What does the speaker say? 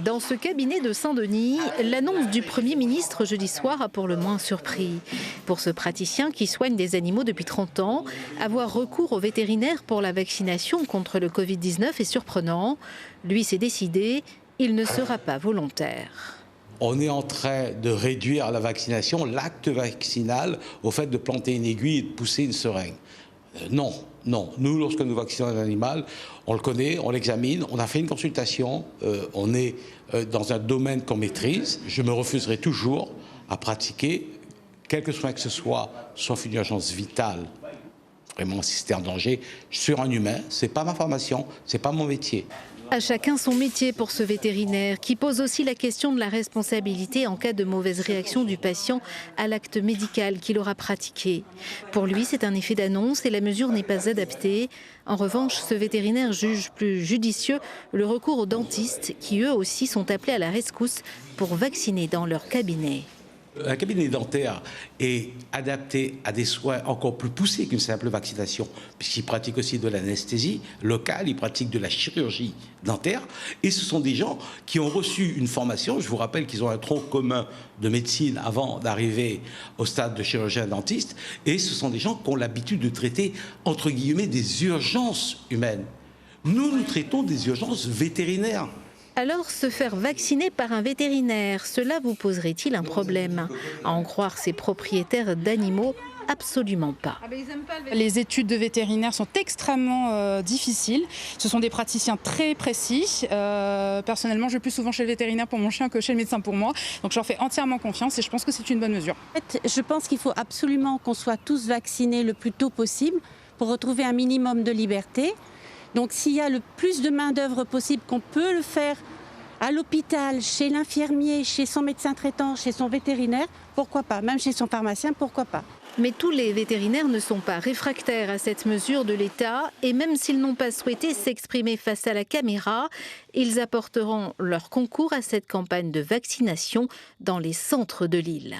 Dans ce cabinet de Saint-Denis, l'annonce du Premier ministre jeudi soir a pour le moins surpris. Pour ce praticien qui soigne des animaux depuis 30 ans, avoir recours aux vétérinaires pour la vaccination contre le Covid-19 est surprenant. Lui, s'est décidé, il ne sera pas volontaire. On est en train de réduire la vaccination, l'acte vaccinal, au fait de planter une aiguille et de pousser une seringue. Non. Nous, lorsque nous vaccinons un animal, on le connaît, on l'examine, on a fait une consultation, on est dans un domaine qu'on maîtrise. Je me refuserai toujours à pratiquer, quel que soit que ce soit, sauf une urgence vitale, vraiment si c'était en danger, sur un humain. C'est pas ma formation, c'est pas mon métier. À chacun son métier pour ce vétérinaire qui pose aussi la question de la responsabilité en cas de mauvaise réaction du patient à l'acte médical qu'il aura pratiqué. Pour lui, c'est un effet d'annonce et la mesure n'est pas adaptée. En revanche, ce vétérinaire juge plus judicieux le recours aux dentistes qui eux aussi sont appelés à la rescousse pour vacciner dans leur cabinet. Un cabinet dentaire est adapté à des soins encore plus poussés qu'une simple vaccination, puisqu'il pratique aussi de l'anesthésie locale, il pratique de la chirurgie dentaire, et ce sont des gens qui ont reçu une formation. Je vous rappelle qu'ils ont un tronc commun de médecine avant d'arriver au stade de chirurgien dentiste, et ce sont des gens qui ont l'habitude de traiter, entre guillemets, des urgences humaines. Nous traitons des urgences vétérinaires. Alors, se faire vacciner par un vétérinaire, cela vous poserait-il un problème? À en croire ces propriétaires d'animaux, absolument pas. Les études de vétérinaire sont extrêmement difficiles. Ce sont des praticiens très précis. Personnellement, je vais plus souvent chez le vétérinaire pour mon chien que chez le médecin pour moi. Donc je leur fais entièrement confiance et je pense que c'est une bonne mesure. En fait, je pense qu'il faut absolument qu'on soit tous vaccinés le plus tôt possible pour retrouver un minimum de liberté. Donc s'il y a le plus de main-d'œuvre possible, qu'on peut le faire à l'hôpital, chez l'infirmier, chez son médecin traitant, chez son vétérinaire, pourquoi pas? Même chez son pharmacien, pourquoi pas? Mais tous les vétérinaires ne sont pas réfractaires à cette mesure de l'État et même s'ils n'ont pas souhaité s'exprimer face à la caméra, ils apporteront leur concours à cette campagne de vaccination dans les centres de l'île.